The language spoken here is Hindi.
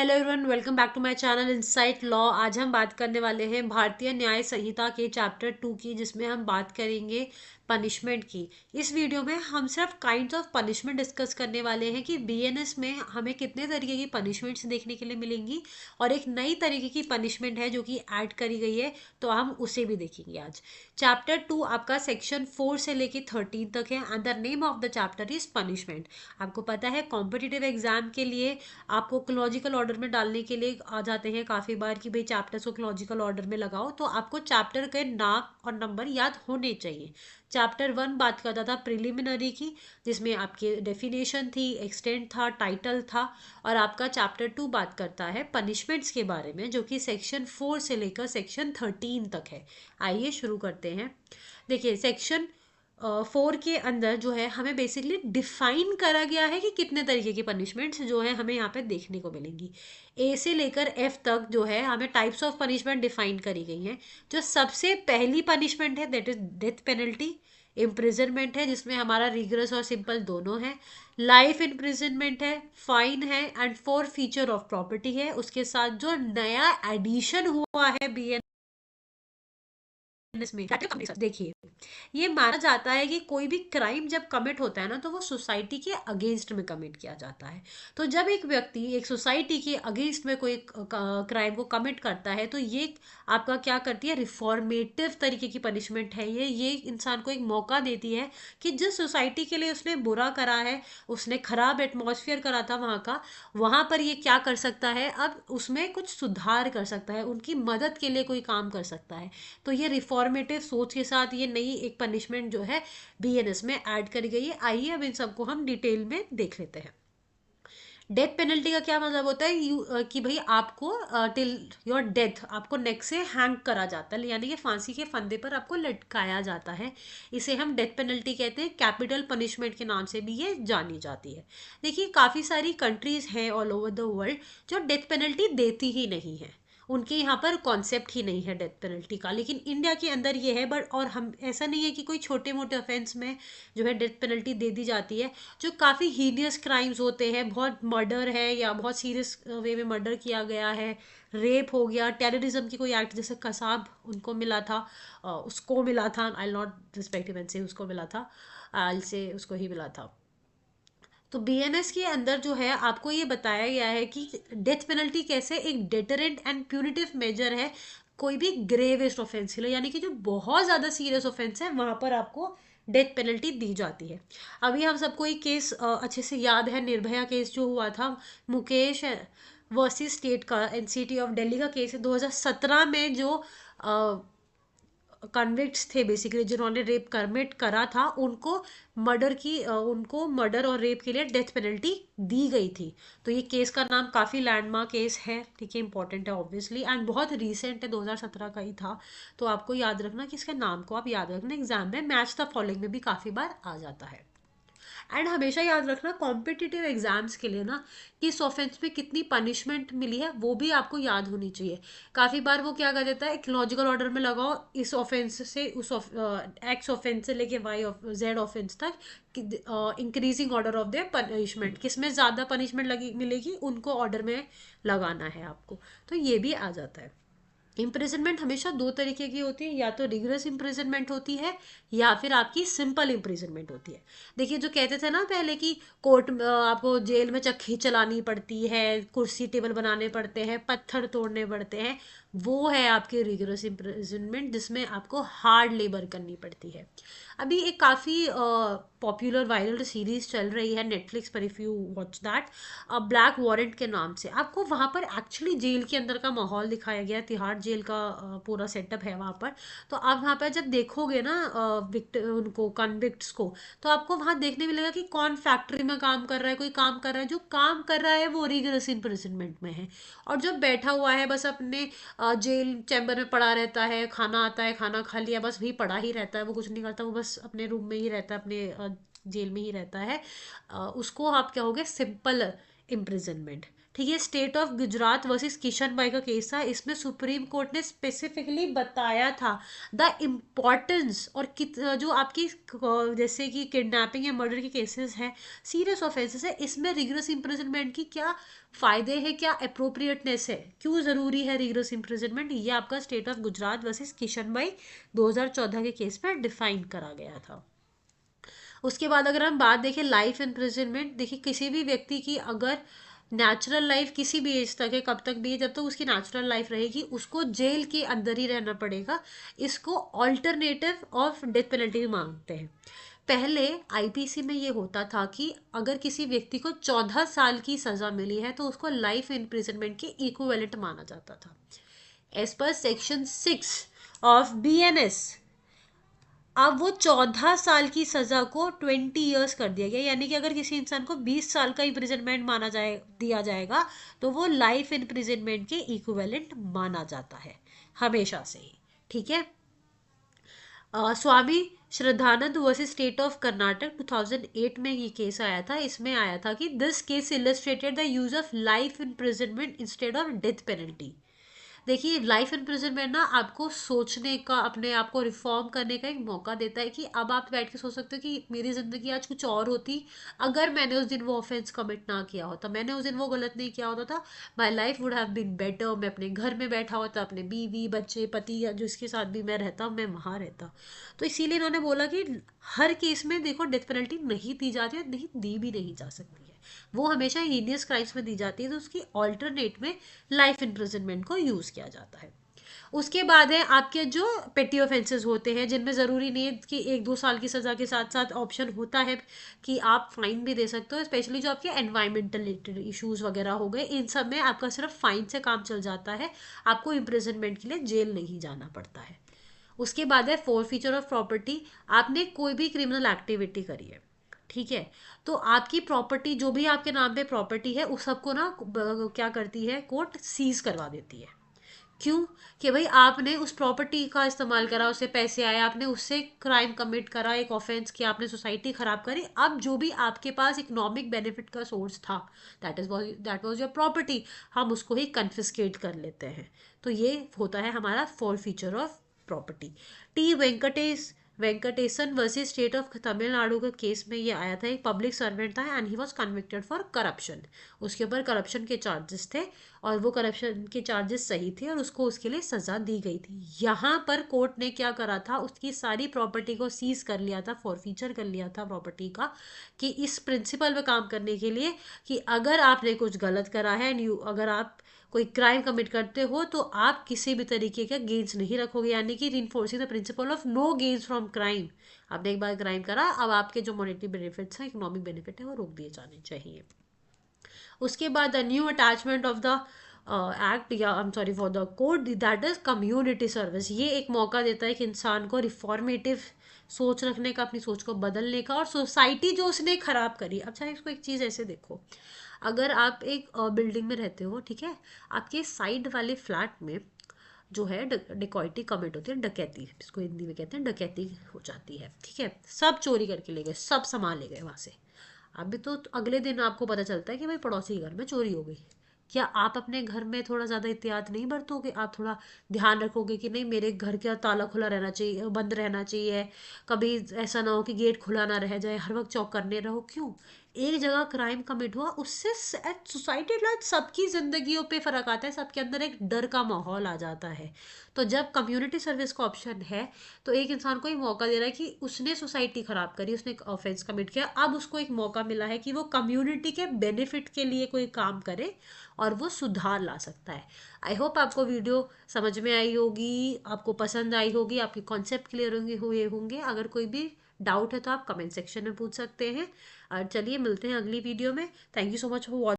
Hello everyone, welcome back to my channel insight law. आज हम बात करने वाले हैं भारतीय न्याय संहिता के चैप्टर 2 की, जिसमें हम बात करेंगे पनिशमेंट की। इस वीडियो में हम सिर्फ काइंड्स ऑफ पनिशमेंट डिस्कस करने वाले हैं कि बीएनएस में हमें कितने तरीके की पनिशमेंट्स देखने के लिए मिलेंगी, और एक नई तरीके की पनिशमेंट है जो कि ऐड करी गई है, तो हम उसे भी देखेंगे आज। चैप्टर 2 आपका सेक्शन 4 से लेके 13 तक है and the name of the chapter is punishment. आपको पता है कॉम्पिटिटिव एग्जाम के लिए आपको क्रोनोलॉजिकल ऑर्डर में डालने के लिए आ जाते हैं काफ़ी बार कि भाई चैप्टर्स को क्रोनोलॉजिकल ऑर्डर में लगाओ, तो आपको चैप्टर के नाम और नंबर याद होने चाहिए। चैप्टर 1 बात करता था प्रिलिमिनरी की, जिसमें आपकी डेफिनेशन थी, एक्सटेंट था, टाइटल था। और आपका चैप्टर 2 बात करता है पनिशमेंट्स के बारे में, जो कि सेक्शन 4 से लेकर सेक्शन 13 तक है। आइए शुरू करते हैं। देखिए, सेक्शन 4 के अंदर जो है हमें बेसिकली डिफाइन करा गया है कि कितने तरीके की पनिशमेंट्स जो है हमें यहाँ पे देखने को मिलेंगी। ए से लेकर एफ तक जो है हमें टाइप्स ऑफ पनिशमेंट डिफाइन करी गई हैं। जो सबसे पहली पनिशमेंट है that is death penalty. Imprisonment है, जिसमें हमारा रिगरस और सिंपल दोनों है। लाइफ इम्प्रिजनमेंट है, फाइन है and for feature of property है। उसके साथ जो नया एडिशन हुआ है बी में, देखिए, ये माना जाता है कि कोई भी क्राइम जब कमिट होता है ना, तो वो सोसाइटी के अगेंस्ट में कमिट किया जाता है। तो जब एक व्यक्ति एक सोसाइटी के अगेंस्ट में कोई क्राइम को कमिट करता है, तो ये आपका क्या करती है, रिफॉर्मेटिव तरीके की पनिशमेंट है। ये इंसान को एक मौका देती है कि जिस सोसाइटी के लिए उसने बुरा करा है, उसने खराब एटमॉस्फेयर करा था वहाँ का, वहाँ पर ये क्या कर सकता है, अब उसमें कुछ सुधार कर सकता है, उनकी मदद के लिए कोई काम कर सकता है। तो ये रिफॉर्मेटिव सोच के साथ ये नई एक पनिशमेंट जो है बीएनएस में ऐड करी गई है। आइए अब इन सबको हम डिटेल में देख लेते हैं। डेथ पेनल्टी का क्या मतलब होता है, कि भाई आपको टिल योर डेथ आपको नेक से हैंग करा जाता है, यानी कि फांसी के फंदे पर आपको लटकाया जाता है। इसे हम डेथ पेनल्टी कहते हैं। कैपिटल पनिशमेंट के नाम से भी ये जानी जाती है। देखिए, काफ़ी सारी कंट्रीज हैं ऑल ओवर द वर्ल्ड जो डेथ पेनल्टी देती ही नहीं है। उनके यहाँ पर कॉन्सेप्ट ही नहीं है डेथ पेनल्टी का, लेकिन इंडिया के अंदर ये है। बट और हम ऐसा नहीं है कि कोई छोटे मोटे ऑफेंस में जो है डेथ पेनल्टी दे दी जाती है। जो काफ़ी हीनियस क्राइम्स होते हैं, बहुत मर्डर है या बहुत सीरियस वे में मर्डर किया गया है, रेप हो गया, टेररिज्म की कोई एक्ट, जैसे कसाब उनको मिला था, उसको मिला था, आई नॉट रिस्पेक्टिव से उसको मिला था, आई से उसको ही मिला था। तो बीएनएस के अंदर जो है आपको ये बताया गया है कि डेथ पेनल्टी कैसे एक डेटरेंट एंड प्यूनिटिव मेजर है कोई भी ग्रेवेस्ट ऑफेंस के लिए, यानी कि जो बहुत ज़्यादा सीरियस ऑफेंस है वहाँ पर आपको डेथ पेनल्टी दी जाती है। अभी हम सबको एक केस अच्छे से याद है, निर्भया केस जो हुआ था, मुकेश वर्सेस स्टेट का, एनसीटी ऑफ दिल्ली का केस है 2017 में। जो कन्विक्ट्स थे बेसिकली, जिन्होंने रेप कमिट करा था, उनको उनको मर्डर और रेप के लिए डेथ पेनल्टी दी गई थी। तो ये केस का नाम काफ़ी लैंडमार्क केस है, ठीक है, इंपॉर्टेंट है ऑब्वियसली, एंड बहुत रीसेंट है, 2017 का ही था। तो आपको याद रखना कि इसके नाम को आप याद रखना, एग्जाम में मैच द फॉलोइंग में भी काफ़ी बार आ जाता है। एंड हमेशा याद रखना कॉम्पिटिटिव एग्जाम्स के लिए ना, किस ऑफेंस में कितनी पनिशमेंट मिली है वो भी आपको याद होनी चाहिए। काफ़ी बार वो क्या कर देता है, एक लॉजिकल ऑर्डर में लगाओ, इस ऑफेंस से उस एक्स ऑफेंस से लेके वाई जेड ऑफेंस तक, increasing order of the punishment, किस में ज़्यादा पनिशमेंट लगी मिलेगी उनको ऑर्डर में लगाना है आपको। तो ये भी आ जाता है। इम्प्रिजनमेंट हमेशा दो तरीके की होती है, या तो रिगरस इम्प्रिजनमेंट होती है या फिर आपकी सिंपल इम्प्रिजनमेंट होती है। देखिए, जो कहते थे ना पहले कि कोर्ट आपको जेल में चक्की चलानी पड़ती है, कुर्सी टेबल बनाने पड़ते हैं, पत्थर तोड़ने पड़ते हैं, वो है आपकी रिगरस इम्प्रिजनमेंट, जिसमें आपको हार्ड लेबर करनी पड़ती है। अभी एक काफ़ी पॉपुलर वायरल सीरीज चल रही है नेटफ्लिक्स पर, if you watch that, black warrant के नाम से। आपको वहाँ पर एक्चुअली जेल के अंदर का माहौल दिखाया गया है, तिहाड़ जेल का पूरा सेटअप है वहाँ पर। तो आप वहाँ पर जब देखोगे ना उनको कन्विक्ट्स को, तो आपको वहाँ देखने मिलेगा कि कौन फैक्ट्री में काम कर रहा है, कोई काम कर रहा है, जो काम कर रहा है वो रिगरस इम्प्रिजनमेंट में है, और जो बैठा हुआ है बस अपने जेल चैम्बर में पड़ा रहता है, खाना आता है, खाना खा लिया, बस वही पड़ा ही रहता है, वो कुछ नहीं करता, वो बस अपने रूम में ही रहता है, अपने जेल में ही रहता है, उसको आप क्या होगे, सिंपल इम्प्रिजनमेंट। ठीक है। State of Gujarat versus Kishan भाई का केस था, इसमें सुप्रीम कोर्ट ने स्पेसिफिकली बताया था द इम्पॉर्टेंस और जो आपकी जैसे कि किडनैपिंग या मर्डर के केसेस हैं, सीरियस ऑफेंसेस है, इसमें रिगरस इम्प्रिजनमेंट की क्या फायदे हैं, क्या अप्रोप्रिएटनेस है, क्यों ज़रूरी है रिगरस इम्प्रिजनमेंट, ये आपका state of Gujarat versus Kishan भाई 2014 के केस में डिफाइन करा गया था। उसके बाद अगर हम बात देखें लाइफ इम्प्रिजनमेंट, देखिए किसी भी व्यक्ति की अगर नेचुरल लाइफ किसी भी एज तक है, कब तक भी है, जब तक उसकी नेचुरल लाइफ रहेगी उसको जेल के अंदर ही रहना पड़ेगा। इसको ऑल्टरनेटिव ऑफ डेथ पेनल्टी मांगते हैं। पहले आईपीसी में ये होता था कि अगर किसी व्यक्ति को 14 साल की सज़ा मिली है तो उसको लाइफ इम्प्रिजनमेंट के इक्विवेलेंट माना जाता था। As per section 6 of BNS अब वो 14 साल की सजा को 20 ईयर्स कर दिया गया, यानी कि अगर किसी इंसान को 20 साल का इम्प्रिजनमेंट माना जाए दिया जाएगा तो वो लाइफ इम्प्रिजनमेंट के इक्विवेलेंट माना जाता है हमेशा से ही। ठीक है। Swami Shraddhanand versus state of Karnataka 2008 में ये केस आया था। इसमें आया था कि this case illustrated the use of life imprisonment instead of death penalty. देखिए लाइफ इम्प्रिजनमेंट ना आपको सोचने का, अपने आप को रिफॉर्म करने का एक मौका देता है कि अब आप बैठ के सोच सकते हो कि मेरी ज़िंदगी आज कुछ और होती अगर मैंने उस दिन वो ऑफेंस कमिट ना किया होता, मैंने उस दिन वो गलत नहीं किया होता था, my life would have been better. मैं अपने घर में बैठा होता, अपने बीवी बच्चे पति या जिसके साथ भी मैं रहता मैं वहाँ रहता। तो इसीलिए इन्होंने बोला कि हर केस में देखो डेथ पेनल्टी नहीं दी जाती और नहीं दी भी नहीं जा सकती है, वो हमेशा हीनियस क्राइम्स में दी जाती है, तो उसकी ऑल्टरनेट में लाइफ इम्प्रिजनमेंट को यूज़ किया जाता है। उसके बाद है आपके जो पेटी ऑफेंसेस होते हैं जिनमें ज़रूरी नहीं है कि 1-2 साल की सज़ा के साथ साथ ऑप्शन होता है कि आप फाइन भी दे सकते हो, स्पेशली जो आपके एनवायरमेंटल रिलेटेड इश्यूज़ वगैरह हो गए, इन सब में आपका सिर्फ फाइन से काम चल जाता है, आपको इम्प्रिजनमेंट के लिए जेल नहीं जाना पड़ता है। उसके बाद है फोरफीचर ऑफ प्रॉपर्टी। आपने कोई भी क्रिमिनल एक्टिविटी करी है, ठीक है, तो आपकी प्रॉपर्टी जो भी आपके नाम पे प्रॉपर्टी है उस सबको ना क्या करती है, कोर्ट सीज करवा देती है। क्यों? कि भाई आपने उस प्रॉपर्टी का इस्तेमाल करा, उससे पैसे आए, आपने उससे क्राइम कमिट करा, एक ऑफेंस किया, आपने सोसाइटी खराब करी, अब जो भी आपके पास इकोनॉमिक बेनिफिट का सोर्स था दैट वाज योर प्रॉपर्टी, हम उसको ही कन्फिस्केट कर लेते हैं। तो ये होता है हमारा four feature of property. T Venkatesan versus state of Tamil Nadu के केस में ये आया था, एक पब्लिक सर्वेंट था and he was convicted for corruption. उसके ऊपर करप्शन के चार्जेस थे और वो करप्शन के चार्जेस सही थे और उसको उसके लिए सज़ा दी गई थी। यहाँ पर कोर्ट ने क्या करा था, उसकी सारी प्रॉपर्टी को सीज कर लिया था, फॉरफीचर कर लिया था प्रॉपर्टी का, कि इस प्रिंसिपल पे काम करने के लिए कि अगर आपने कुछ गलत करा है एंड अगर आप कोई क्राइम कमिट करते हो तो आप किसी भी तरीके का गेन्स नहीं रखोगे, यानी कि reinforcing the principle of no gains from crime. आपने एक बार क्राइम करा, अब आपके जो मॉनेटरी बेनिफिट्स हैं, इकोनॉमिक बेनिफिट है, वो रोक दिए जाने चाहिए। उसके बाद the new attachment of the act या I am sorry for the code that is community service. ये एक मौका देता है कि इंसान को रिफॉर्मेटिव सोच रखने का, अपनी सोच को बदलने का, और सोसाइटी जो उसने खराब करी। अच्छा इसको एक चीज़ ऐसे देखो, अगर आप एक बिल्डिंग में रहते हो, ठीक है, आपके साइड वाले फ्लैट में जो है डिकॉइटी कमिट होती है, डकैती, इसको हिंदी में कहते हैं डकैती हो जाती है, ठीक है, सब चोरी करके ले गए, सब सामान ले गए वहाँ से। अभी तो अगले दिन आपको पता चलता है कि भाई पड़ोसी के घर में चोरी हो गई। क्या आप अपने घर में थोड़ा ज़्यादा एहतियात नहीं बरतोगे? आप थोड़ा ध्यान रखोगे कि नहीं मेरे घर का ताला खुला रहना चाहिए, बंद रहना चाहिए, कभी ऐसा ना हो कि गेट खुला ना रह जाए, हर वक्त चौक करने रहो। क्यों? एक जगह क्राइम कमिट हुआ, उससे सोसाइटी लाइक सबकी ज़िंदगियों पे फ़र्क आता है, सबके अंदर एक डर का माहौल आ जाता है। तो जब कम्युनिटी सर्विस का ऑप्शन है तो एक इंसान को एक मौका दे रहा है कि उसने सोसाइटी ख़राब करी, उसने एक ऑफेंस कमिट किया, अब उसको एक मौका मिला है कि वो कम्युनिटी के बेनिफिट के लिए कोई काम करे और वो सुधार ला सकता है। आई होप आपको वीडियो समझ में आई होगी, आपको पसंद आई होगी, आपके कॉन्सेप्ट क्लियर हुए होंगे। अगर कोई भी डाउट है तो आप कमेंट सेक्शन में पूछ सकते हैं। और चलिए मिलते हैं अगली वीडियो में। Thank you so much for watching.